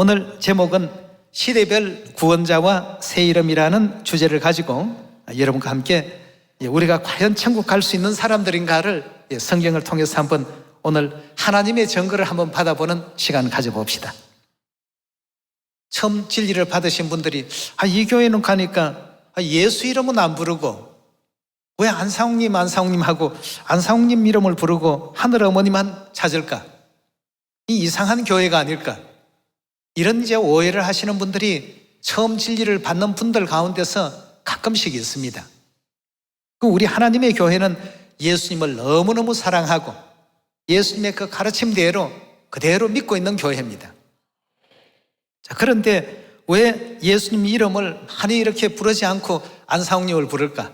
오늘 제목은 시대별 구원자와 새 이름이라는 주제를 가지고 여러분과 함께 우리가 과연 천국 갈 수 있는 사람들인가를 성경을 통해서 한번 오늘 하나님의 증거를 한번 받아보는 시간 가져봅시다. 처음 진리를 받으신 분들이 이 교회는 가니까 예수 이름은 안 부르고 왜 안상욱님 하고 안상욱님 이름을 부르고 하늘 어머니만 찾을까? 이 이상한 교회가 아닐까? 이런 이제 오해를 하시는 분들이 처음 진리를 받는 분들 가운데서 가끔씩 있습니다. 우리 하나님의 교회는 예수님을 너무너무 사랑하고 예수님의 그 가르침대로 그대로 믿고 있는 교회입니다. 자, 그런데 왜 예수님 이름을 많이 이렇게 부르지 않고 안상욱님을 부를까?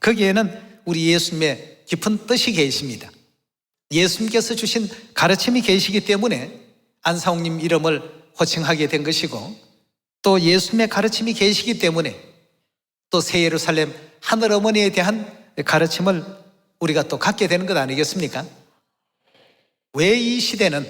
거기에는 우리 예수님의 깊은 뜻이 계십니다. 예수님께서 주신 가르침이 계시기 때문에 안상욱님 이름을 호칭하게 된 것이고, 또 예수님의 가르침이 계시기 때문에 또 새 예루살렘 하늘 어머니에 대한 가르침을 우리가 또 갖게 되는 것 아니겠습니까? 왜 이 시대는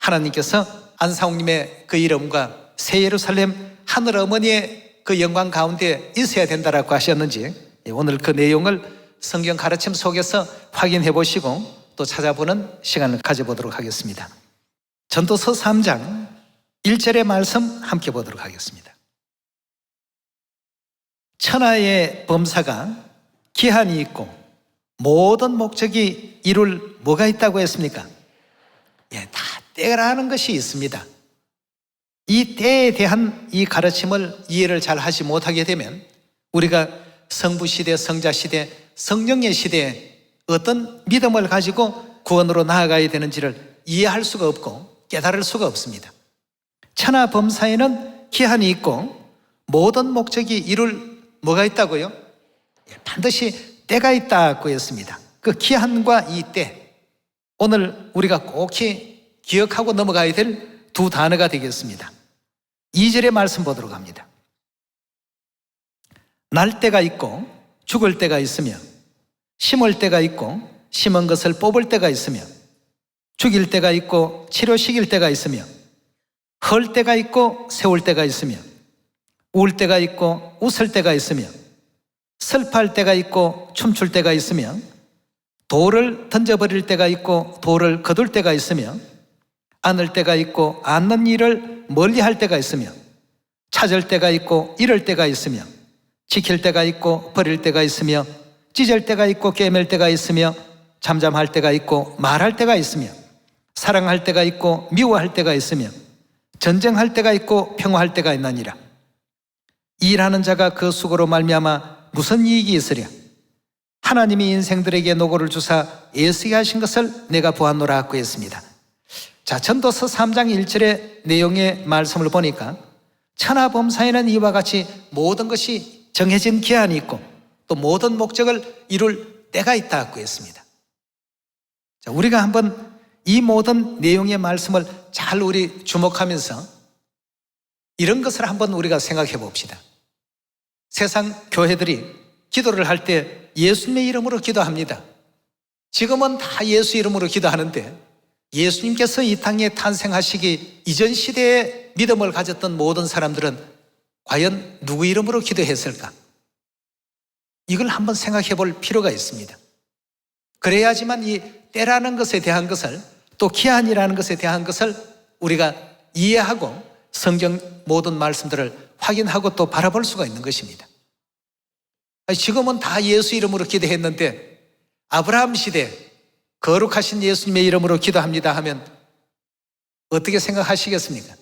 하나님께서 안상욱님의 그 이름과 새 예루살렘 하늘 어머니의 그 영광 가운데 있어야 된다라고 하셨는지 오늘 그 내용을 성경 가르침 속에서 확인해 보시고 또 찾아보는 시간을 가져보도록 하겠습니다. 전도서 3장 1절의 말씀 함께 보도록 하겠습니다. 천하의 범사가 기한이 있고 모든 목적이 이룰 뭐가 있다고 했습니까? 다 때라는 것이 있습니다. 이 때에 대한 이 가르침을 이해를 잘 하지 못하게 되면 우리가 성부시대, 성자시대, 성령의 시대에 어떤 믿음을 가지고 구원으로 나아가야 되는지를 이해할 수가 없고 깨달을 수가 없습니다. 천하 범사에는 기한이 있고 모든 목적이 이룰 뭐가 있다고요? 반드시 때가 있다고 했습니다. 그 기한과 이 때, 오늘 우리가 꼭 기억하고 넘어가야 될 두 단어가 되겠습니다. 2절의 말씀 보도록 합니다. 날 때가 있고 죽을 때가 있으며 심을 때가 있고 심은 것을 뽑을 때가 있으며 죽일 때가 있고 치료시킬 때가 있으며 헐 때가 있고 세울 때가 있으며 울 때가 있고 웃을 때가 있으며 슬퍼할 때가 있고 춤출 때가 있으며 돌을 던져버릴 때가 있고 돌을 거둘 때가 있으며 안을 때가 있고 안는 일을 멀리할 때가 있으며 찾을 때가 있고 잃을 때가 있으며 지킬 때가 있고 버릴 때가 있으며 찢을 때가 있고 깨맬 때가 있으며 잠잠할 때가 있고 말할 때가 있으며 사랑할 때가 있고 미워할 때가 있으며 전쟁할 때가 있고 평화할 때가 있나니라. 일하는 자가 그 수고로 말미암아 무슨 이익이 있으랴? 하나님이 인생들에게 노고를 주사 애쓰게 하신 것을 내가 보았노라 하고 했습니다. 자, 전도서 3장 1절의 내용의 말씀을 보니까 천하범사에는 이와 같이 모든 것이 정해진 기한이 있고 또 모든 목적을 이룰 때가 있다고 했습니다. 자, 우리가 한번 이 모든 내용의 말씀을 잘 우리 주목하면서 이런 것을 한번 우리가 생각해 봅시다. 세상 교회들이 기도를 할 때 예수님의 이름으로 기도합니다. 지금은 다 예수 이름으로 기도하는데 예수님께서 이 땅에 탄생하시기 이전 시대에 믿음을 가졌던 모든 사람들은 과연 누구 이름으로 기도했을까? 이걸 한번 생각해 볼 필요가 있습니다. 그래야지만 이 때라는 것에 대한 것을 또 기한이라는 것에 대한 것을 우리가 이해하고 성경 모든 말씀들을 확인하고 또 바라볼 수가 있는 것입니다. 지금은 다 예수 이름으로 기도했는데 아브라함 시대 거룩하신 예수님의 이름으로 기도합니다 하면 어떻게 생각하시겠습니까?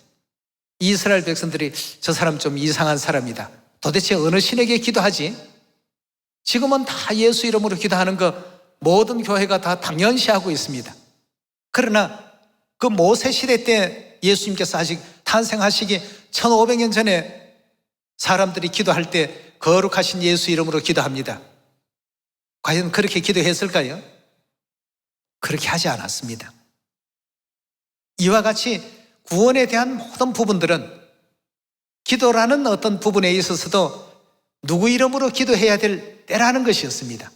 이스라엘 백성들이 저 사람 좀 이상한 사람이다. 도대체 어느 신에게 기도하지? 지금은 다 예수 이름으로 기도하는 거 모든 교회가 다 당연시하고 있습니다. 그러나 그 모세 시대 때 예수님께서 아직 탄생하시기 1500년 전에 사람들이 기도할 때 거룩하신 예수 이름으로 기도합니다. 과연 그렇게 기도했을까요? 그렇게 하지 않았습니다. 이와 같이 구원에 대한 모든 부분들은 기도라는 어떤 부분에 있어서도 누구 이름으로 기도해야 될 때라는 것이었습니다.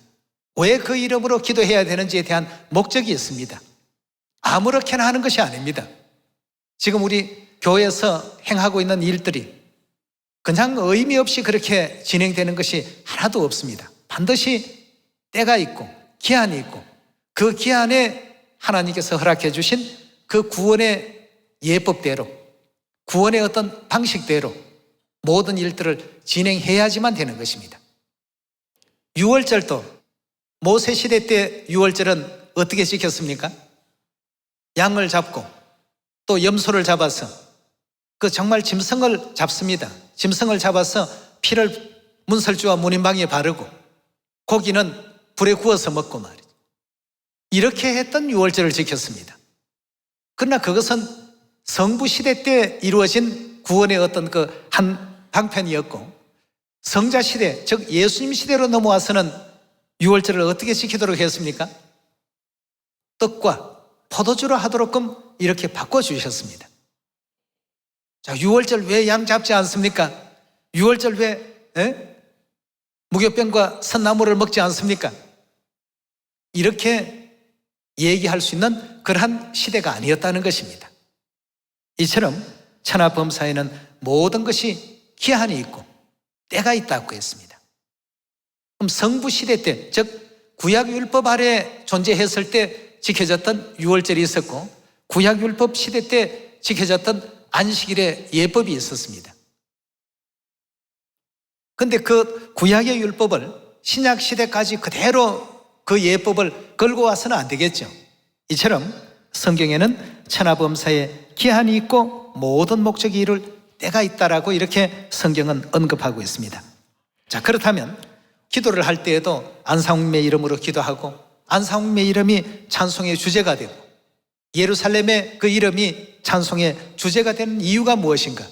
왜 그 이름으로 기도해야 되는지에 대한 목적이 있습니다. 아무렇게나 하는 것이 아닙니다. 지금 우리 교회에서 행하고 있는 일들이 그냥 의미 없이 그렇게 진행되는 것이 하나도 없습니다. 반드시 때가 있고 기한이 있고 그 기한에 하나님께서 허락해 주신 그 구원의 예법대로, 구원의 어떤 방식대로 모든 일들을 진행해야지만 되는 것입니다. 유월절도 모세 시대 때 유월절은 어떻게 지켰습니까? 양을 잡고 또 염소를 잡아서 그 정말 짐승을 잡습니다. 짐승을 잡아서 피를 문설주와 문인방에 바르고 고기는 불에 구워서 먹고 말이죠. 이렇게 했던 유월절을 지켰습니다. 그러나 그것은 성부시대 때 이루어진 구원의 어떤 그 한 방편이었고 성자시대, 즉 예수님 시대로 넘어와서는 유월절을 어떻게 지키도록 했습니까? 떡과 포도주로 하도록끔 이렇게 바꿔주셨습니다. 자, 유월절 왜 양 잡지 않습니까? 유월절 왜 무교병과 선나물을 먹지 않습니까? 이렇게 얘기할 수 있는 그러한 시대가 아니었다는 것입니다. 이처럼 천하범사에는 모든 것이 기한이 있고 때가 있다고 했습니다. 그럼 성부시대 때, 즉 구약율법 아래 존재했을 때 지켜졌던 유월절이 있었고 구약율법 시대 때 지켜졌던 안식일의 예법이 있었습니다. 그런데 그 구약의 율법을 신약 시대까지 그대로 그 예법을 걸고 와서는 안 되겠죠. 이처럼 성경에는 천하범사에 기한이 있고 모든 목적이 이룰 때가 있다라고 이렇게 성경은 언급하고 있습니다. 자, 그렇다면 기도를 할 때에도 안상홍의 이름으로 기도하고 안상홍의 이름이 찬송의 주제가 되고 예루살렘의 그 이름이 찬송의 주제가 되는 이유가 무엇인가?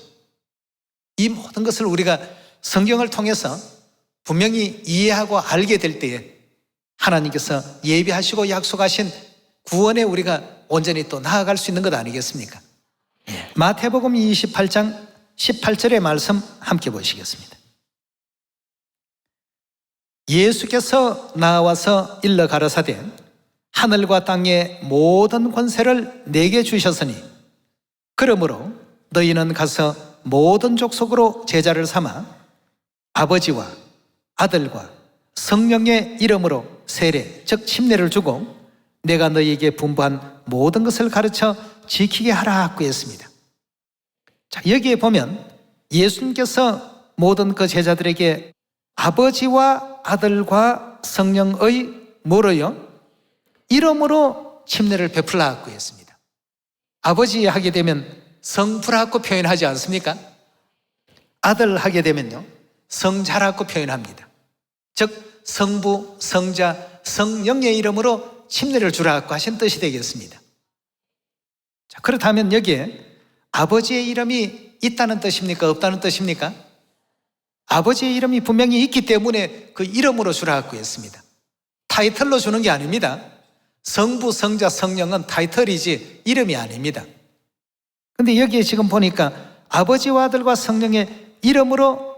이 모든 것을 우리가 성경을 통해서 분명히 이해하고 알게 될 때에 하나님께서 예비하시고 약속하신 구원에 우리가 온전히 또 나아갈 수 있는 것 아니겠습니까? 마태복음 28장 18절의 말씀 함께 보시겠습니다. 예수께서 나와서 일러 가라사대 하늘과 땅의 모든 권세를 내게 주셨으니 그러므로 너희는 가서 모든 족속으로 제자를 삼아 아버지와 아들과 성령의 이름으로 세례, 즉 침례를 주고 내가 너희에게 분부한 모든 것을 가르쳐 지키게 하라고 했습니다. 자, 여기에 보면 예수님께서 모든 그 제자들에게 아버지와 아들과 성령의 뭐로요? 이름으로 침례를 베풀라고 했습니다. 아버지 하게 되면 성부라고 표현하지 않습니까? 아들 하게 되면요 성자라고 표현합니다. 즉 성부, 성자, 성령의 이름으로 침례를 주라고 하신 뜻이 되겠습니다. 자, 그렇다면 여기에 아버지의 이름이 있다는 뜻입니까? 없다는 뜻입니까? 아버지의 이름이 분명히 있기 때문에 그 이름으로 주라고 했습니다. 타이틀로 주는 게 아닙니다. 성부, 성자, 성령은 타이틀이지 이름이 아닙니다. 그런데 여기에 지금 보니까 아버지와 아들과 성령의 이름으로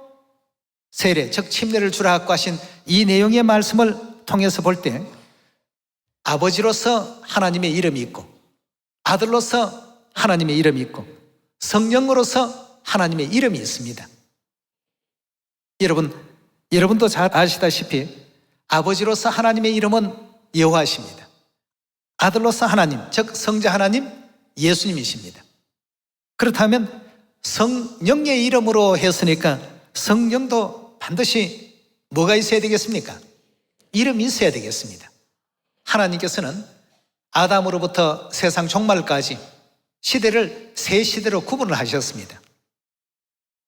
세례, 즉 침례를 주라고 하신 이 내용의 말씀을 통해서 볼 때 아버지로서 하나님의 이름이 있고 아들로서 하나님의 이름이 있고 성령으로서 하나님의 이름이 있습니다. 여러분도 잘 아시다시피 아버지로서 하나님의 이름은 여호와십니다. 아들로서 하나님, 즉 성자 하나님 예수님이십니다. 그렇다면 성령의 이름으로 했으니까 성령도 반드시 뭐가 있어야 되겠습니까? 이름이 있어야 되겠습니다. 하나님께서는 아담으로부터 세상 종말까지 시대를 세 시대로 구분을 하셨습니다.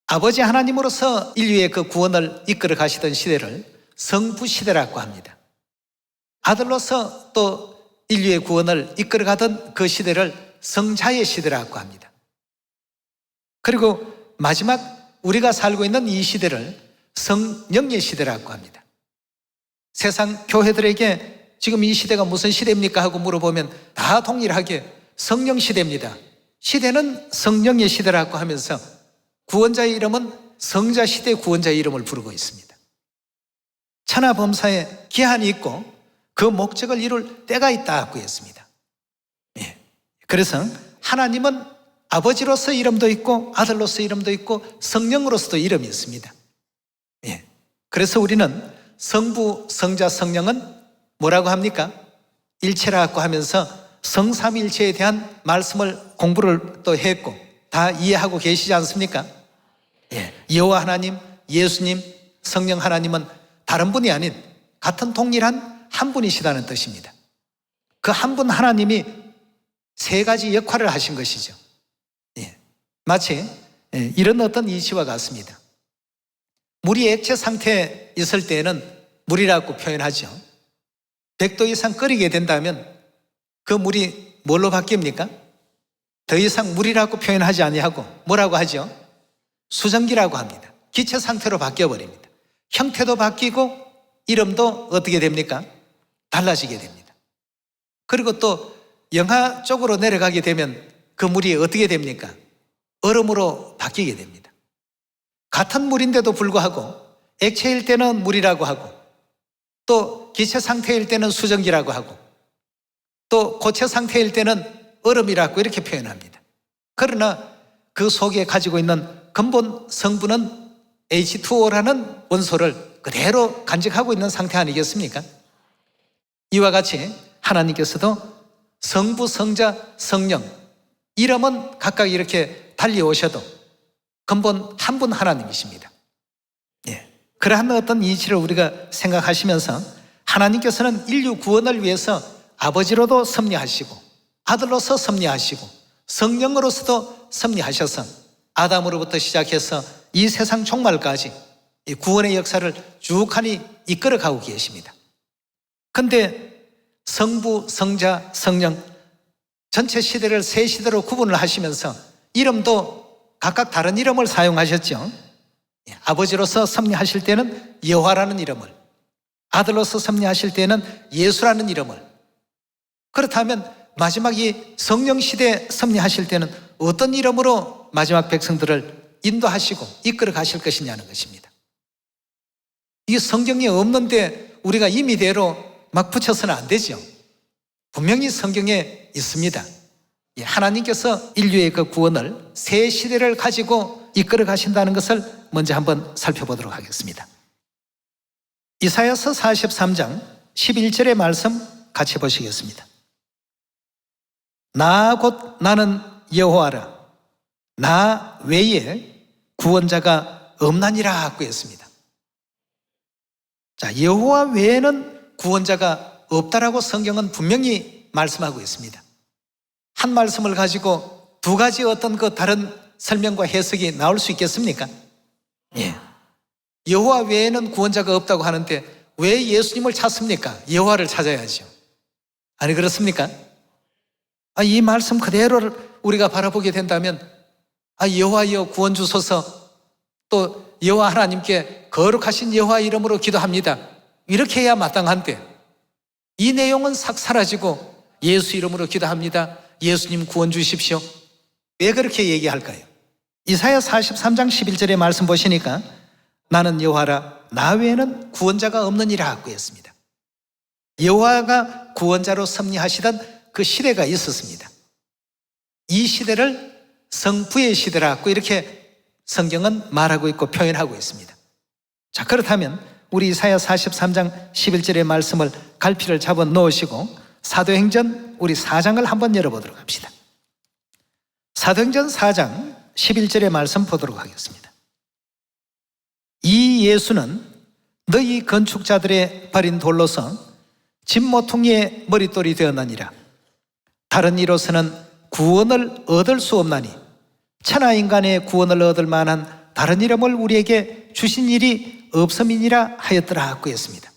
아버지 하나님으로서 인류의 그 구원을 이끌어 가시던 시대를 성부시대라고 합니다. 아들로서 또 인류의 구원을 이끌어 가던 그 시대를 성자의 시대라고 합니다. 그리고 마지막 우리가 살고 있는 이 시대를 성령의 시대라고 합니다. 세상 교회들에게 지금 이 시대가 무슨 시대입니까? 하고 물어보면 다 동일하게 성령 시대입니다. 시대는 성령의 시대라고 하면서 구원자의 이름은 성자 시대 구원자의 이름을 부르고 있습니다. 천하범사에 기한이 있고 그 목적을 이룰 때가 있다고 했습니다. 그래서 하나님은 아버지로서 이름도 있고 아들로서 이름도 있고 성령으로서도 이름이 있습니다. 예. 그래서 우리는 성부, 성자, 성령은 뭐라고 합니까? 일체라고 하면서 성삼일체에 대한 말씀을 공부를 또 했고 다 이해하고 계시지 않습니까? 예. 여호와 하나님, 예수님, 성령 하나님은 다른 분이 아닌 같은 동일한 한 분이시다는 뜻입니다. 그 한 분 하나님이 세 가지 역할을 하신 것이죠. 예. 마치 이런 어떤 이치와 같습니다. 물이 액체 상태에 있을 때에는 물이라고 표현하죠. 100도 이상 끓이게 된다면 그 물이 뭘로 바뀝니까? 더 이상 물이라고 표현하지 아니하고 뭐라고 하죠? 수증기라고 합니다. 기체 상태로 바뀌어버립니다. 형태도 바뀌고 이름도 어떻게 됩니까? 달라지게 됩니다. 그리고 또 영하 쪽으로 내려가게 되면 그 물이 어떻게 됩니까? 얼음으로 바뀌게 됩니다. 같은 물인데도 불구하고 액체일 때는 물이라고 하고 또 기체 상태일 때는 수증기라고 하고 또 고체 상태일 때는 얼음이라고 이렇게 표현합니다. 그러나 그 속에 가지고 있는 근본 성분은 H2O라는 원소를 그대로 간직하고 있는 상태 아니겠습니까? 이와 같이 하나님께서도 성부, 성자, 성령 이름은 각각 이렇게 달려오셔도 근본 한 분 하나님이십니다. 예. 그러한 어떤 이치를 우리가 생각하시면서 하나님께서는 인류 구원을 위해서 아버지로도 섭리하시고 아들로서 섭리하시고 성령으로서도 섭리하셔서 아담으로부터 시작해서 이 세상 종말까지 이 구원의 역사를 쭉하니 이끌어가고 계십니다. 그런데 성부, 성자, 성령 전체 시대를 세 시대로 구분을 하시면서 이름도 각각 다른 이름을 사용하셨죠. 아버지로서 섭리하실 때는 여호와라는 이름을, 아들로서 섭리하실 때는 예수라는 이름을, 그렇다면 마지막 이 성령 시대 섭리하실 때는 어떤 이름으로 마지막 백성들을 인도하시고 이끌어 가실 것이냐는 것입니다. 이게 성경에 없는데 우리가 임의대로 막 붙여서는 안 되죠. 분명히 성경에 있습니다. 하나님께서 인류의 그 구원을 새 시대를 가지고 이끌어 가신다는 것을 먼저 한번 살펴보도록 하겠습니다. 이사야서 43장 11절의 말씀 같이 보시겠습니다. 나 곧 나는 여호와라, 나 외에 구원자가 없나니라 하고 했습니다. 자, 여호와 외에는 구원자가 없다라고 성경은 분명히 말씀하고 있습니다. 한 말씀을 가지고 두 가지 어떤 그 다른 설명과 해석이 나올 수 있겠습니까? 예. 여호와 외에는 구원자가 없다고 하는데 왜 예수님을 찾습니까? 여호와를 찾아야죠. 아니 그렇습니까? 이 말씀 그대로를 우리가 바라보게 된다면 여호와여 구원 주소서, 또 여호와 하나님께 거룩하신 여호와 이름으로 기도합니다, 이렇게 해야 마땅한데 이 내용은 싹 사라지고 예수 이름으로 기도합니다, 예수님 구원 주십시오, 왜 그렇게 얘기할까요? 이사야 43장 11절의 말씀 보시니까 나는 여호와라, 나 외에는 구원자가 없느니라 하고 했습니다. 여호와가 구원자로 섭리하시던 그 시대가 있었습니다. 이 시대를 성부의 시대라고 이렇게 성경은 말하고 있고 표현하고 있습니다. 자, 그렇다면 우리 이사야 43장 11절의 말씀을 갈피를 잡아 놓으시고 사도행전 우리 4장을 한번 열어보도록 합시다. 사도행전 4장 11절의 말씀 보도록 하겠습니다. 이 예수는 너희 건축자들의 버린 돌로서 진모퉁이의 머릿돌이 되었느니라. 다른 이로서는 구원을 얻을 수 없나니 천하인간의 구원을 얻을 만한 다른 이름을 우리에게 주신 일이 없음이니라 하였더라 하고 했습니다.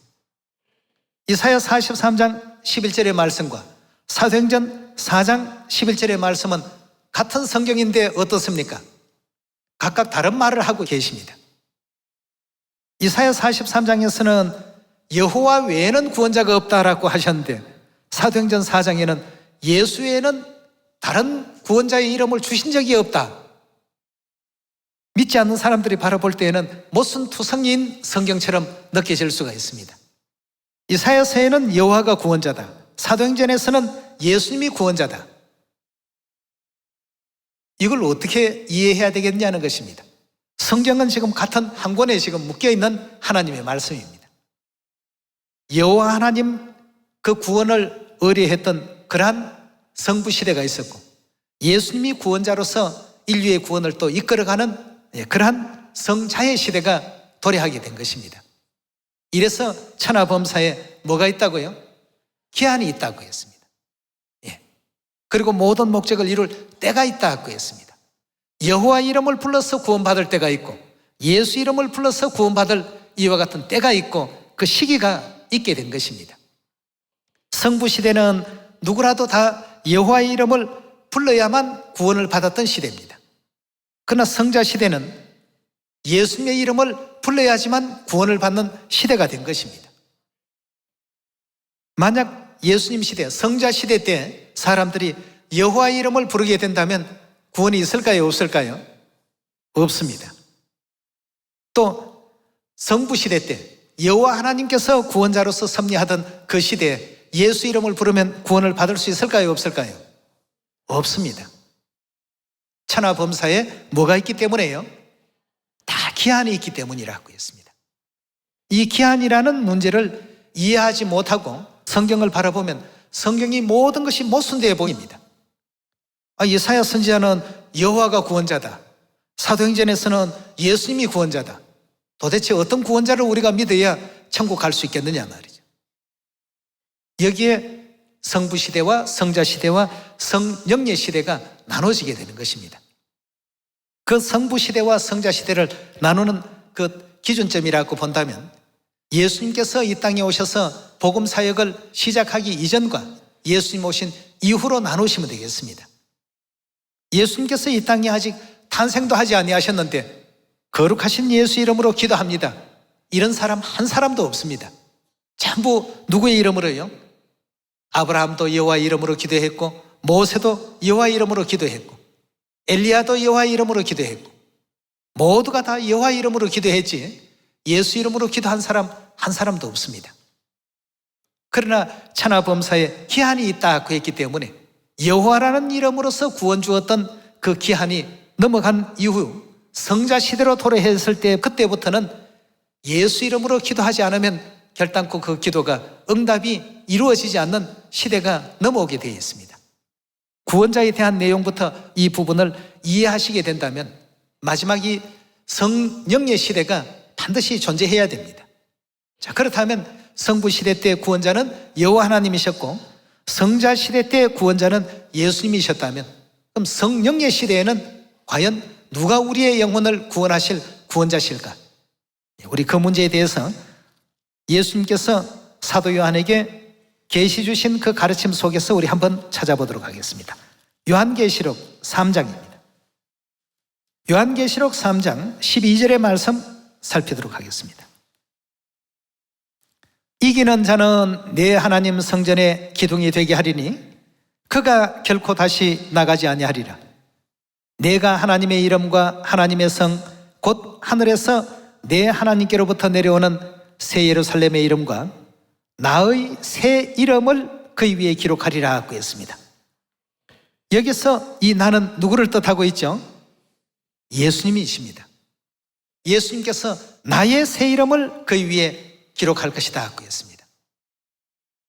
이사야 43장 11절의 말씀과 사도행전 4장 11절의 말씀은 같은 성경인데 어떻습니까? 각각 다른 말을 하고 계십니다. 이사야 43장에서는 여호와 외에는 구원자가 없다라고 하셨는데 사도행전 4장에는 예수 외에는 다른 구원자의 이름을 주신 적이 없다. 믿지 않는 사람들이 바라볼 때에는 모순투성이인 성경처럼 느껴질 수가 있습니다. 이사야서에는 여호와가 구원자다, 사도행전에서는 예수님이 구원자다, 이걸 어떻게 이해해야 되겠냐는 것입니다. 성경은 지금 같은 한 권에 지금 묶여있는 하나님의 말씀입니다. 여호와 하나님 그 구원을 의뢰했던 그러한 성부 시대가 있었고, 예수님이 구원자로서 인류의 구원을 또 이끌어가는 그러한 성자의 시대가 도래하게 된 것입니다. 이래서 천하범사에 뭐가 있다고요? 기한이 있다고 했습니다. 그리고 모든 목적을 이룰 때가 있다고 했습니다. 여호와 이름을 불러서 구원받을 때가 있고, 예수 이름을 불러서 구원받을 이와 같은 때가 있고, 그 시기가 있게 된 것입니다. 성부 시대는 누구라도 다 여호와의 이름을 불러야만 구원을 받았던 시대입니다. 그러나 성자 시대는 예수님의 이름을 불러야지만 구원을 받는 시대가 된 것입니다. 만약 예수님 시대, 성자 시대 때 사람들이 여호와의 이름을 부르게 된다면 구원이 있을까요? 없을까요? 없습니다. 또 성부 시대 때 여호와 하나님께서 구원자로서 섭리하던 그 시대에 예수 이름을 부르면 구원을 받을 수 있을까요? 없을까요? 없습니다. 천하범사에 뭐가 있기 때문에요? 다 기한이 있기 때문이라고 했습니다. 이 기한이라는 문제를 이해하지 못하고 성경을 바라보면 성경이 모든 것이 모순되어 보입니다. 예사야 선지자는 여호와가 구원자다, 사도행전에서는 예수님이 구원자다. 도대체 어떤 구원자를 우리가 믿어야 천국 갈 수 있겠느냐 말이죠. 여기에 성부 시대와 성자 시대와 성령의 시대가 나눠지게 되는 것입니다. 그 성부 시대와 성자 시대를 나누는 그 기준점이라고 본다면, 예수님께서 이 땅에 오셔서 복음 사역을 시작하기 이전과 예수님 오신 이후로 나누시면 되겠습니다. 예수님께서 이 땅에 아직 탄생도 하지 아니하셨는데 거룩하신 예수 이름으로 기도합니다, 이런 사람 한 사람도 없습니다. 전부 누구의 이름으로요? 아브라함도 여호와 이름으로 기도했고, 모세도 여호와 이름으로 기도했고, 엘리야도 여호와 이름으로 기도했고, 모두가 다 여호와 이름으로 기도했지 예수 이름으로 기도한 사람 한 사람도 없습니다. 그러나 천하범사에 기한이 있다고 했기 때문에 여호와라는 이름으로서 구원 주었던 그 기한이 넘어간 이후 성자 시대로 도래했을 때, 그때부터는 예수 이름으로 기도하지 않으면 결단코 그 기도가 응답이 이루어지지 않는 시대가 넘어오게 되어 있습니다. 구원자에 대한 내용부터 이 부분을 이해하시게 된다면 마지막 이 성령의 시대가 반드시 존재해야 됩니다. 자, 그렇다면 성부 시대 때 구원자는 여호와 하나님이셨고, 성자 시대 때 구원자는 예수님이셨다면, 그럼 성령의 시대에는 과연 누가 우리의 영혼을 구원하실 구원자실까? 우리 그 문제에 대해서 예수님께서 사도 요한에게 계시 주신 그 가르침 속에서 우리 한번 찾아보도록 하겠습니다. 요한계시록 3장입니다. 요한계시록 3장 12절의 말씀 살피도록 하겠습니다. 이기는 자는 내 하나님 성전의 기둥이 되게 하리니 그가 결코 다시 나가지 아니하리라. 내가 하나님의 이름과 하나님의 성 곧 하늘에서 내 하나님께로부터 내려오는 새 예루살렘의 이름과 나의 새 이름을 그 위에 기록하리라 하고 했습니다. 여기서 이 나는 누구를 뜻하고 있죠? 예수님이십니다. 예수님께서 나의 새 이름을 그 위에 기록할 것이다 하고 했습니다.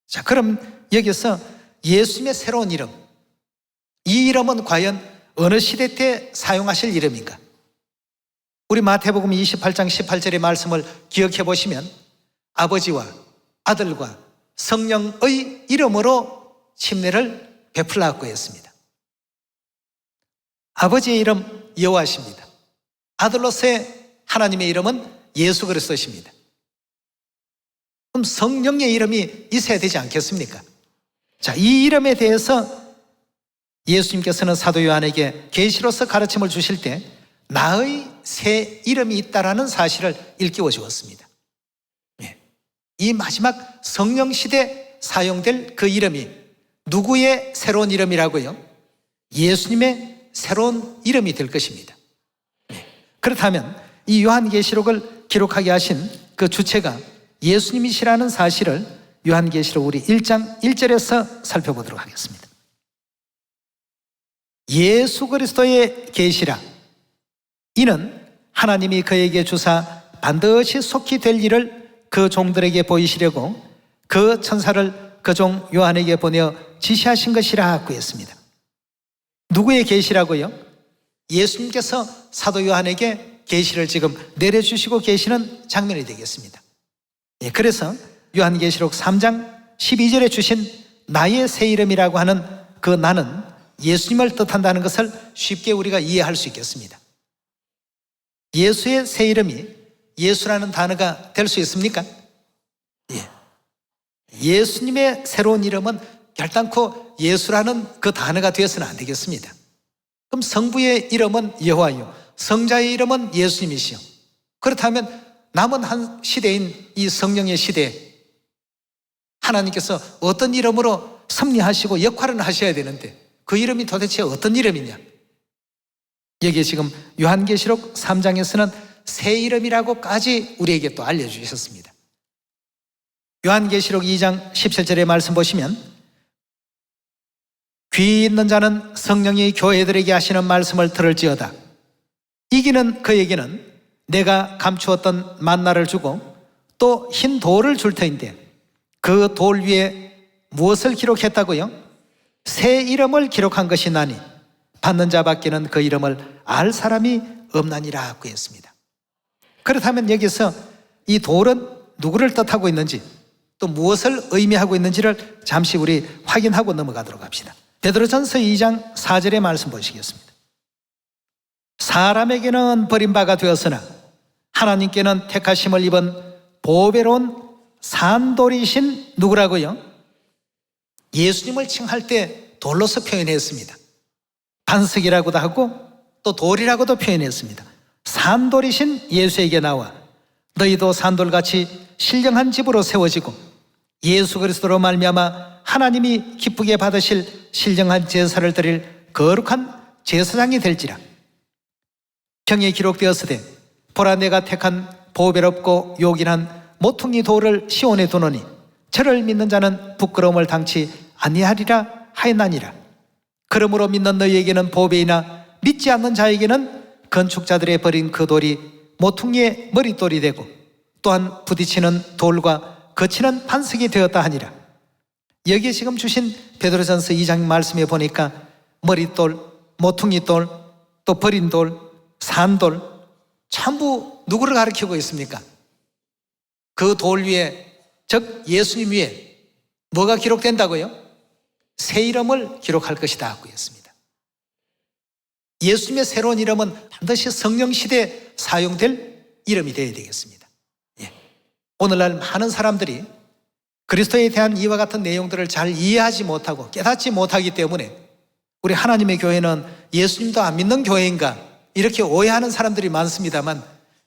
자, 그럼 여기서 예수님의 새로운 이름, 이 이름은 과연 어느 시대 때 사용하실 이름인가? 우리 마태복음 28장 18절의 말씀을 기억해 보시면 아버지와 아들과 성령의 이름으로 침례를 베풀라고 했습니다. 아버지의 이름 여호와십니다. 아들로서의 하나님의 이름은 예수 그리스도십니다. 그럼 성령의 이름이 있어야 되지 않겠습니까? 자, 이 이름에 대해서 예수님께서는 사도 요한에게 계시로서 가르침을 주실 때 나의 새 이름이 있다라는 사실을 일깨워 주었습니다. 이 마지막 성령 시대 사용될 그 이름이 누구의 새로운 이름이라고요? 예수님의 새로운 이름이 될 것입니다. 그렇다면 이 요한계시록을 기록하게 하신 그 주체가 예수님이시라는 사실을 요한계시록 우리 1장 1절에서 살펴보도록 하겠습니다. 예수 그리스도의 계시라. 이는 하나님이 그에게 주사 반드시 속히 될 일을 그 종들에게 보이시려고 그 천사를 그 종 요한에게 보내어 지시하신 것이라 구했습니다. 누구의 계시라고요? 예수님께서 사도 요한에게 계시를 지금 내려주시고 계시는 장면이 되겠습니다. 그래서 요한계시록 3장 12절에 주신 나의 새 이름이라고 하는 그 나는 예수님을 뜻한다는 것을 쉽게 우리가 이해할 수 있겠습니다. 예수의 새 이름이 예수라는 단어가 될 수 있습니까? 예수님의 새로운 이름은 결단코 예수라는 그 단어가 되어서는 안 되겠습니다. 그럼 성부의 이름은 여호와요, 성자의 이름은 예수님이시요. 그렇다면 남은 한 시대인 이 성령의 시대에 하나님께서 어떤 이름으로 섭리하시고 역할을 하셔야 되는데 그 이름이 도대체 어떤 이름이냐? 여기에 지금 요한계시록 3장에서는 새 이름이라고까지 우리에게 또 알려주셨습니다. 요한계시록 2장 17절의 말씀 보시면 귀 있는 자는 성령이 교회들에게 하시는 말씀을 들을지어다. 이기는 그에게는 내가 감추었던 만나를 주고 또 흰 돌을 줄 터인데 그 돌 위에 무엇을 기록했다고요? 새 이름을 기록한 것이 나니 받는 자밖에는 그 이름을 알 사람이 없나니라 했습니다. 그렇다면 여기서 이 돌은 누구를 뜻하고 있는지 또 무엇을 의미하고 있는지를 잠시 우리 확인하고 넘어가도록 합시다. 베드로전서 2장 4절의 말씀 보시겠습니다. 사람에게는 버림바가 되었으나 하나님께는 택하심을 입은 보배로운 산돌이신 누구라고요? 예수님을 칭할 때 돌로서 표현했습니다. 반석이라고도 하고 또 돌이라고도 표현했습니다. 산돌이신 예수에게 나와 너희도 산돌같이 신령한 집으로 세워지고 예수 그리스도로 말미암아 하나님이 기쁘게 받으실 신령한 제사를 드릴 거룩한 제사장이 될지라. 경에 기록되었으되 보라 내가 택한 보배롭고 요긴한 모퉁이 돌을 시온에 두노니 저를 믿는 자는 부끄러움을 당치 아니하리라 하였나니라. 그러므로 믿는 너희에게는 보배이나 믿지 않는 자에게는 건축자들의 버린 그 돌이 모퉁이의 머릿돌이 되고 또한 부딪히는 돌과 거치는 반석이 되었다 하니라. 여기에 지금 주신 베드로전서 2장 말씀에 보니까 머릿돌, 모퉁이돌, 또 버린 돌, 산돌 전부 누구를 가리키고 있습니까? 그 돌 위에, 즉 예수님 위에 뭐가 기록된다고요? 새 이름을 기록할 것이다 하고 했습니다. 예수님의 새로운 이름은 반드시 성령 시대에 사용될 이름이 되어야 되겠습니다. 오늘날 많은 사람들이 그리스도에 대한 이와 같은 내용들을 잘 이해하지 못하고 깨닫지 못하기 때문에 우리 하나님의 교회는 예수님도 안 믿는 교회인가 이렇게 오해하는 사람들이 많습니다만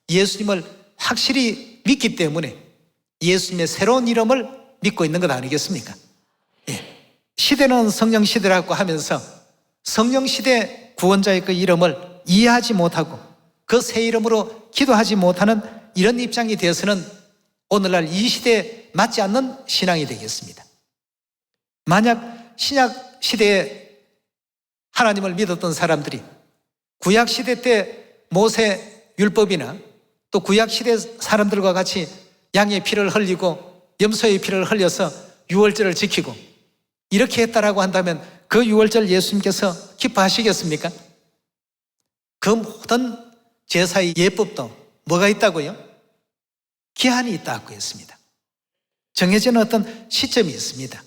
예수님을 확실히 믿기 때문에 예수님의 새로운 이름을 믿고 있는 것 아니겠습니까? 시대는 성령 시대라고 하면서 성령 시대 구원자의 그 이름을 이해하지 못하고 그 새 이름으로 기도하지 못하는 이런 입장이 되어서는 오늘날 이 시대에 맞지 않는 신앙이 되겠습니다. 만약 신약 시대에 하나님을 믿었던 사람들이 구약 시대 때 모세 율법이나 또 구약 시대 사람들과 같이 양의 피를 흘리고 염소의 피를 흘려서 유월절을 지키고 이렇게 했다라고 한다면 그 유월절 예수님께서 기뻐하시겠습니까? 그 모든 제사의 예법도 뭐가 있다고요? 기한이 있다고 했습니다. 정해진 어떤 시점이 있습니다.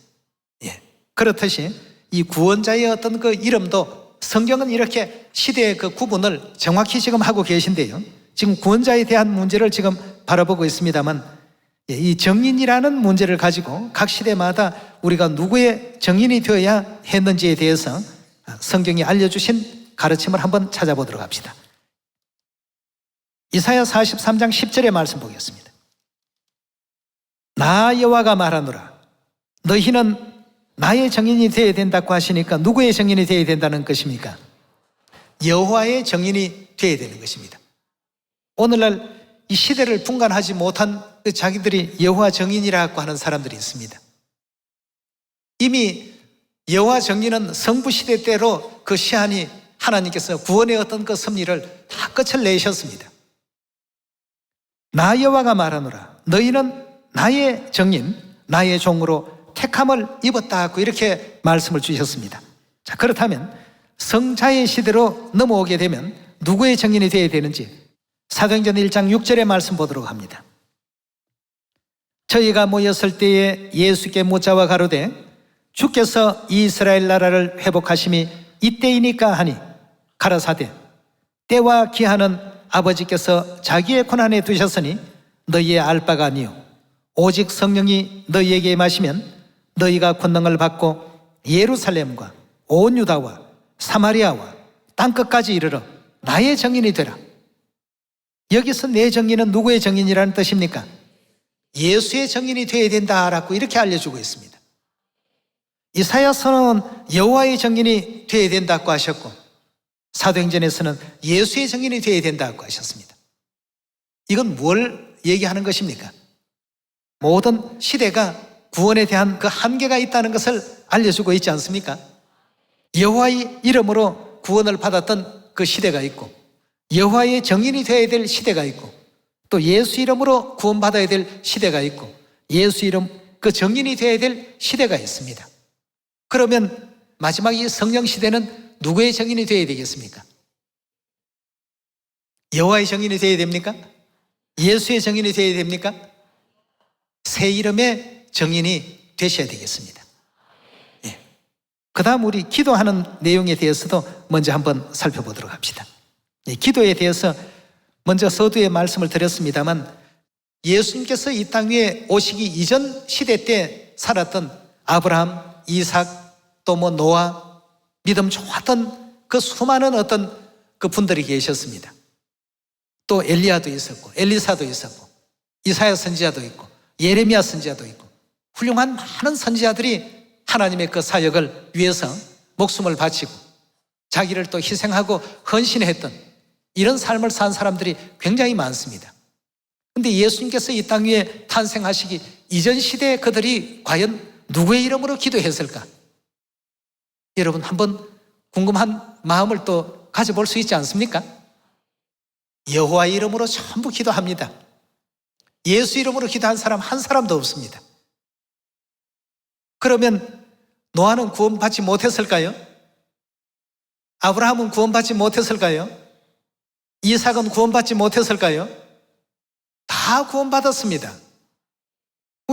그렇듯이 이 구원자의 어떤 그 이름도 성경은 이렇게 시대의 그 구분을 정확히 지금 하고 계신데요. 지금 구원자에 대한 문제를 지금 바라보고 있습니다만 이 정인이라는 문제를 가지고 각 시대마다 우리가 누구의 정인이 되어야 했는지에 대해서 성경이 알려주신 가르침을 한번 찾아보도록 합시다. 이사야 43장 10절의 말씀 보겠습니다. 나 여호와가 말하노라 너희는 나의 정인이 되어야 된다고 하시니까 누구의 정인이 되어야 된다는 것입니까? 여호와의 정인이 되어야 되는 것입니다. 오늘날 이 시대를 분간하지 못한 자기들이 여호와 정인이라고 하는 사람들이 있습니다. 이미 여호와 정리는 성부 시대 때로 그 시한이 하나님께서 구원의 어떤 그 섭리를 다 끝을 내셨습니다. 나 여호와가 말하노라 너희는 나의 정인 나의 종으로 택함을 입었다 고 이렇게 말씀을 주셨습니다. 자, 그렇다면 성자의 시대로 넘어오게 되면 누구의 정인이 되어야 되는지 사도행전 1장 6절의 말씀 보도록 합니다. 저희가 모였을 때에 예수께 묻자와 가로되 주께서 이스라엘 나라를 회복하심이 이때이니까 하니 가라사대 때와 기한은 아버지께서 자기의 권한에 두셨으니 너희의 알 바가 아니요 오직 성령이 너희에게 임하시면 너희가 권능을 받고 예루살렘과 온 유다와 사마리아와 땅끝까지 이르러 나의 정인이 되라. 여기서 내 정인은 누구의 정인이라는 뜻입니까? 예수의 정인이 되어야 된다라고 이렇게 알려주고 있습니다. 이사야서는 여호와의 정인이 되어야 된다고 하셨고 사도행전에서는 예수의 정인이 되어야 된다고 하셨습니다. 이건 뭘 얘기하는 것입니까? 모든 시대가 구원에 대한 그 한계가 있다는 것을 알려주고 있지 않습니까? 여호와의 이름으로 구원을 받았던 그 시대가 있고 여호와의 정인이 되어야 될 시대가 있고 또 예수 이름으로 구원받아야 될 시대가 있고 예수 이름 그 정인이 되어야 될 시대가 있습니다. 그러면 마지막 이 성령 시대는 누구의 정인이 되어야 되겠습니까? 여호와의 정인이 되어야 됩니까? 예수의 정인이 되어야 됩니까? 새 이름의 정인이 되셔야 되겠습니다. 예. 그 다음 우리 기도하는 내용에 대해서도 먼저 한번 살펴보도록 합시다. 예, 기도에 대해서 먼저 서두에 말씀을 드렸습니다만 예수님께서 이 땅 위에 오시기 이전 시대 때 살았던 아브라함, 이삭, 또 뭐 노아, 믿음 좋았던 그 수많은 어떤 그 분들이 계셨습니다. 또 엘리야도 있었고 엘리사도 있었고 이사야 선지자도 있고 예레미야 선지자도 있고 훌륭한 많은 선지자들이 하나님의 그 사역을 위해서 목숨을 바치고 자기를 또 희생하고 헌신했던 이런 삶을 산 사람들이 굉장히 많습니다. 그런데 예수님께서 이 땅 위에 탄생하시기 이전 시대에 그들이 과연 누구의 이름으로 기도했을까? 여러분 한번 궁금한 마음을 또 가져볼 수 있지 않습니까? 여호와의 이름으로 전부 기도합니다. 예수 이름으로 기도한 사람 한 사람도 없습니다. 그러면 노아는 구원받지 못했을까요? 아브라함은 구원받지 못했을까요? 이삭은 구원받지 못했을까요? 다 구원받았습니다.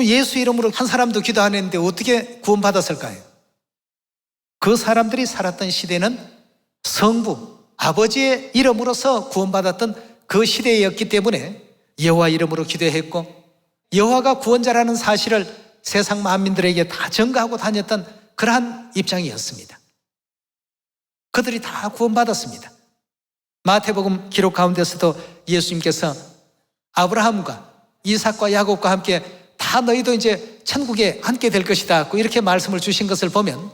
예수 이름으로 한 사람도 기도 안 했는데 어떻게 구원받았을까요? 그 사람들이 살았던 시대는 성부, 아버지의 이름으로서 구원받았던 그 시대였기 때문에 여호와 이름으로 기도했고 여호와가 구원자라는 사실을 세상 만민들에게 다 전가하고 다녔던 그러한 입장이었습니다. 그들이 다 구원받았습니다. 마태복음 기록 가운데서도 예수님께서 아브라함과 이삭과 야곱과 함께 다 너희도 이제 천국에 앉게 될 것이다 이렇게 말씀을 주신 것을 보면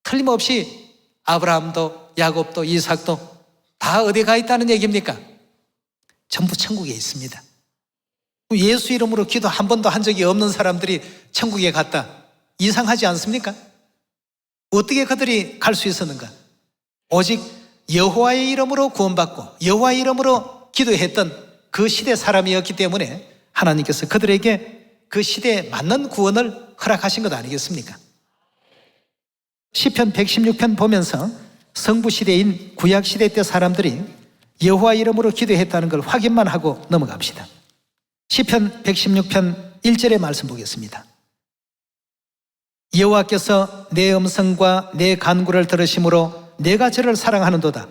틀림없이 아브라함도 야곱도 이삭도 다 어디 가 있다는 얘기입니까? 전부 천국에 있습니다. 예수 이름으로 기도 한 번도 한 적이 없는 사람들이 천국에 갔다. 이상하지 않습니까? 어떻게 그들이 갈 수 있었는가? 오직 여호와의 이름으로 구원받고 여호와의 이름으로 기도했던 그 시대 사람이었기 때문에 하나님께서 그들에게 그 시대에 맞는 구원을 허락하신 것 아니겠습니까? 시편 116편 보면서 성부 시대인 구약 시대 때 사람들이 여호와 이름으로 기도했다는 걸 확인만 하고 넘어갑시다. 시편 116편 1절의 말씀 보겠습니다. 여호와께서 내 음성과 내 간구를 들으심으로 내가 저를 사랑하는도다.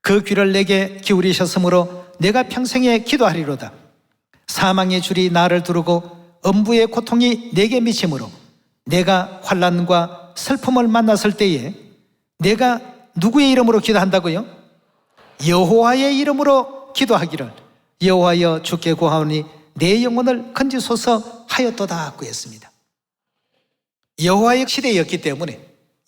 그 귀를 내게 기울이셨으므로 내가 평생에 기도하리로다. 사망의 줄이 나를 두르고 음부의 고통이 내게 미치므로 내가 환난과 슬픔을 만났을 때에 내가 누구의 이름으로 기도한다고요? 여호와의 이름으로 기도하기를 여호와여 주께 구하오니 내 영혼을 건지소서 하였도다 했습니다. 여호와의 시대였기 때문에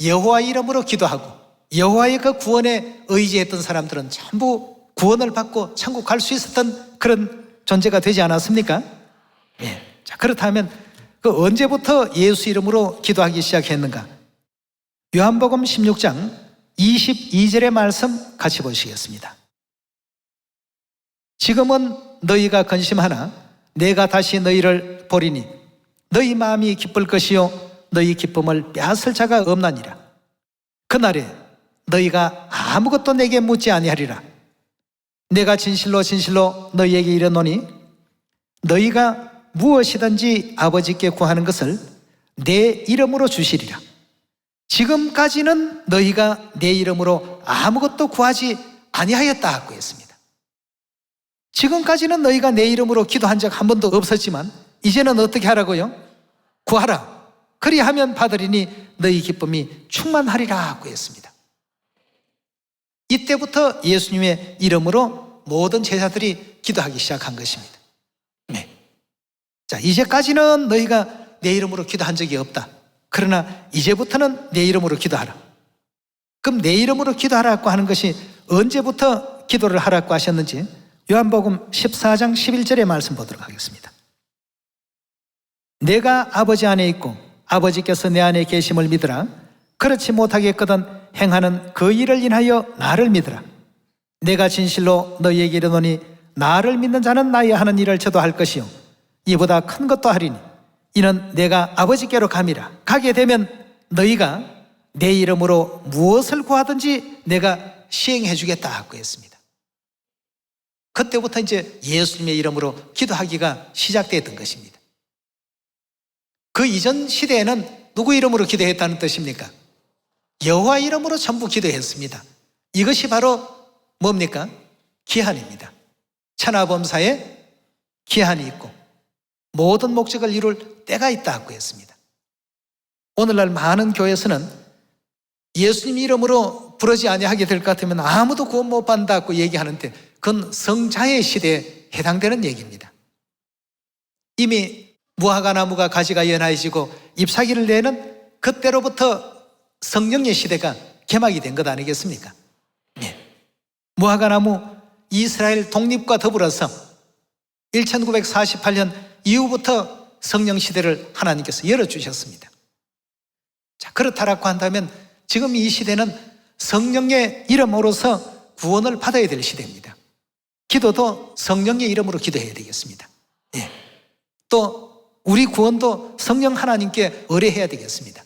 여호와의 이름으로 기도하고 여호와의 그 구원에 의지했던 사람들은 전부 구원을 받고 천국 갈 수 있었던 그런 존재가 되지 않았습니까? 예. 자, 그렇다면 그 언제부터 예수 이름으로 기도하기 시작했는가? 요한복음 16장 22절의 말씀 같이 보시겠습니다. 지금은 너희가 근심하나 내가 다시 너희를 보리니 너희 마음이 기쁠 것이요 너희 기쁨을 빼앗을 자가 없나니라. 그날에 너희가 아무것도 내게 묻지 아니하리라. 내가 진실로 진실로 너희에게 이르노니 너희가 무엇이든지 아버지께 구하는 것을 내 이름으로 주시리라. 지금까지는 너희가 내 이름으로 아무것도 구하지 아니하였다 하고 했습니다. 지금까지는 너희가 내 이름으로 기도한 적 한 번도 없었지만 이제는 어떻게 하라고요? 구하라. 그리하면 받으리니 너희 기쁨이 충만하리라 하고 했습니다. 이때부터 예수님의 이름으로 모든 제자들이 기도하기 시작한 것입니다. 네. 자, 이제까지는 너희가 내 이름으로 기도한 적이 없다. 그러나 이제부터는 내 이름으로 기도하라. 그럼 내 이름으로 기도하라고 하는 것이 언제부터 기도를 하라고 하셨는지 요한복음 14장 11절의 말씀 보도록 하겠습니다. 내가 아버지 안에 있고 아버지께서 내 안에 계심을 믿으라. 그렇지 못하겠거든 행하는 그 일을 인하여 나를 믿으라. 내가 진실로 너희에게 이르노니 나를 믿는 자는 나의 하는 일을 저도 할 것이요 이보다 큰 것도 하리니 이는 내가 아버지께로 감이라. 가게 되면 너희가 내 이름으로 무엇을 구하든지 내가 시행해 주겠다 하고 했습니다. 그때부터 이제 예수님의 이름으로 기도하기가 시작됐던 것입니다. 그 이전 시대에는 누구 이름으로 기도했다는 뜻입니까? 여호와 이름으로 전부 기도했습니다. 이것이 바로 뭡니까? 기한입니다. 천하범사에 기한이 있고 모든 목적을 이룰 때가 있다고 했습니다. 오늘날 많은 교회에서는 예수님 이름으로 부르지 아니하게 될 것 같으면 아무도 구원 못 받는다고 얘기하는데 그건 성자의 시대에 해당되는 얘기입니다. 이미 무화과 나무가 가지가 연하해지고 잎사귀를 내는 그때로부터 성령의 시대가 개막이 된 것 아니겠습니까? 네. 무화과 나무 이스라엘 독립과 더불어서 1948년 이후부터 성령 시대를 하나님께서 열어주셨습니다. 자, 그렇다라고 한다면 지금 이 시대는 성령의 이름으로서 구원을 받아야 될 시대입니다. 기도도 성령의 이름으로 기도해야 되겠습니다. 예. 또 우리 구원도 성령 하나님께 의뢰해야 되겠습니다.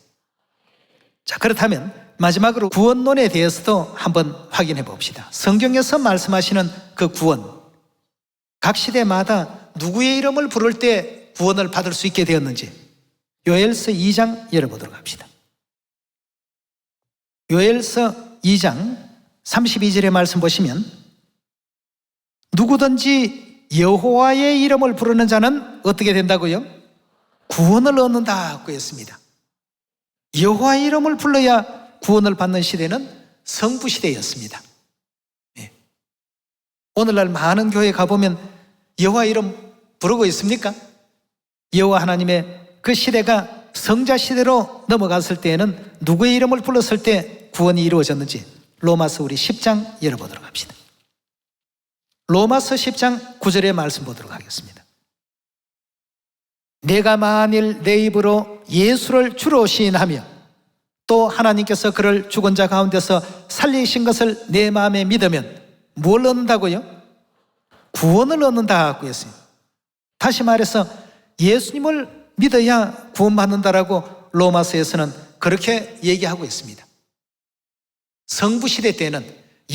자, 그렇다면 마지막으로 구원론에 대해서도 한번 확인해 봅시다. 성경에서 말씀하시는 그 구원, 각 시대마다 누구의 이름을 부를 때 구원을 받을 수 있게 되었는지 요엘서 2장 열어보도록 합시다. 요엘서 2장 32절의 말씀 보시면 누구든지 여호와의 이름을 부르는 자는 어떻게 된다고요? 구원을 얻는다고 했습니다. 여호와의 이름을 불러야 구원을 받는 시대는 성부 시대였습니다. 네. 오늘날 많은 교회에 가보면 여호와 이름 부르고 있습니까? 여호와 하나님의 그 시대가 성자 시대로 넘어갔을 때에는 누구의 이름을 불렀을 때 구원이 이루어졌는지 로마서 우리 10장 열어보도록 합시다. 로마서 10장 9절의 말씀 보도록 하겠습니다. 내가 만일 내 입으로 예수를 주로 시인하며 또 하나님께서 그를 죽은 자 가운데서 살리신 것을 내 마음에 믿으면 뭘 얻는다고요? 구원을 얻는다고 했어요. 다시 말해서 예수님을 믿어야 구원받는다라고 로마서에서는 그렇게 얘기하고 있습니다. 성부 시대 때는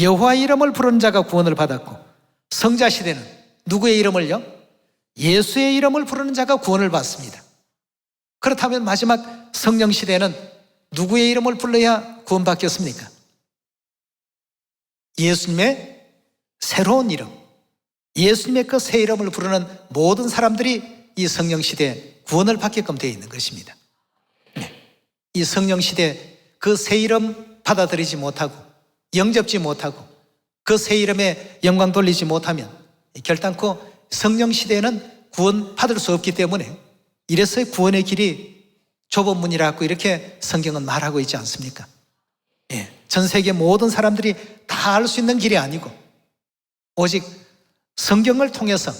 여호와 이름을 부르는 자가 구원을 받았고 성자 시대는 누구의 이름을요? 예수의 이름을 부르는 자가 구원을 받습니다. 그렇다면 마지막 성령 시대는 누구의 이름을 불러야 구원받겠습니까? 예수님의 새로운 이름, 예수님의 그 새 이름을 부르는 모든 사람들이 이 성령 시대에 구원을 받게끔 되어 있는 것입니다. 이 성령 시대에 그 새 이름 받아들이지 못하고 영접지 못하고 그 새 이름에 영광 돌리지 못하면 결단코 성령 시대에는 구원 받을 수 없기 때문에 이래서 구원의 길이 좁은 문이라고 이렇게 성경은 말하고 있지 않습니까? 예, 전 세계 모든 사람들이 다 알 수 있는 길이 아니고 오직 성경을 통해서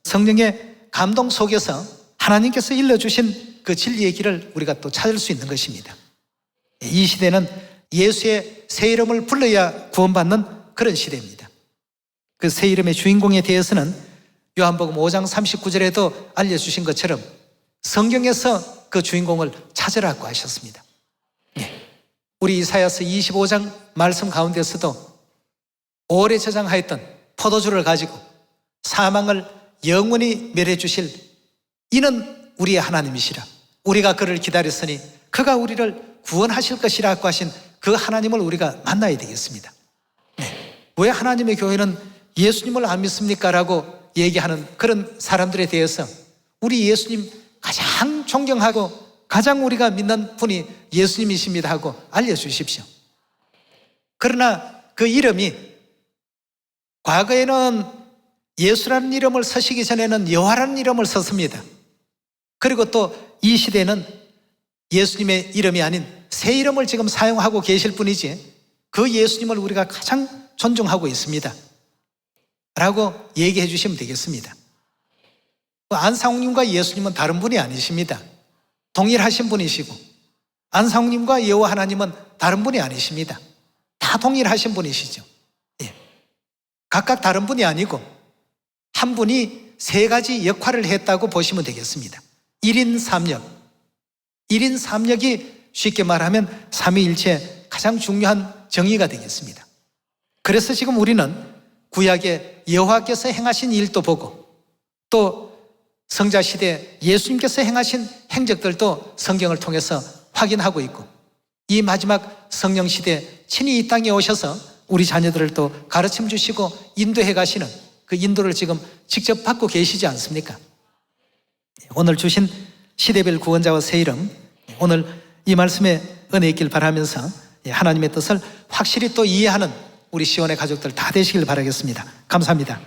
성령의 감동 속에서 하나님께서 일러주신 그 진리의 길을 우리가 또 찾을 수 있는 것입니다. 이 시대는 예수의 새 이름을 불러야 구원받는 그런 시대입니다. 그 새 이름의 주인공에 대해서는 요한복음 5장 39절에도 알려주신 것처럼 성경에서 그 주인공을 찾으라고 하셨습니다. 우리 이사야서 25장 말씀 가운데서도 오래 저장하였던 포도주를 가지고 사망을 영원히 멸해 주실 이는 우리의 하나님이시라. 우리가 그를 기다렸으니 그가 우리를 구원하실 것이라고 하신 그 하나님을 우리가 만나야 되겠습니다. 왜 하나님의 교회는 예수님을 안 믿습니까? 라고 얘기하는 그런 사람들에 대해서 우리 예수님 가장 존경하고 가장 우리가 믿는 분이 예수님이십니다 하고 알려주십시오. 그러나 그 이름이 과거에는 예수라는 이름을 쓰시기 전에는 여호와라는 이름을 썼습니다. 그리고 또 이 시대는 예수님의 이름이 아닌 새 이름을 지금 사용하고 계실 뿐이지 그 예수님을 우리가 가장 존중하고 있습니다 라고 얘기해 주시면 되겠습니다. 안상욱님과 예수님은 다른 분이 아니십니다. 동일하신 분이시고 안상욱님과 여호와 하나님은 다른 분이 아니십니다. 다 동일하신 분이시죠. 각각 다른 분이 아니고 한 분이 세 가지 역할을 했다고 보시면 되겠습니다. 1인 3역. 1인 3역이 쉽게 말하면 삼위일체의 가장 중요한 정의가 되겠습니다. 그래서 지금 우리는 구약의 여호와께서 행하신 일도 보고 또 성자시대 예수님께서 행하신 행적들도 성경을 통해서 확인하고 있고 이 마지막 성령시대 친히 이 땅에 오셔서 우리 자녀들을 또 가르침 주시고 인도해 가시는 그 인도를 지금 직접 받고 계시지 않습니까? 오늘 주신 시대별 구원자와 새 이름, 오늘 이 말씀에 은혜 있길 바라면서 하나님의 뜻을 확실히 또 이해하는 우리 시온의 가족들 다 되시길 바라겠습니다. 감사합니다.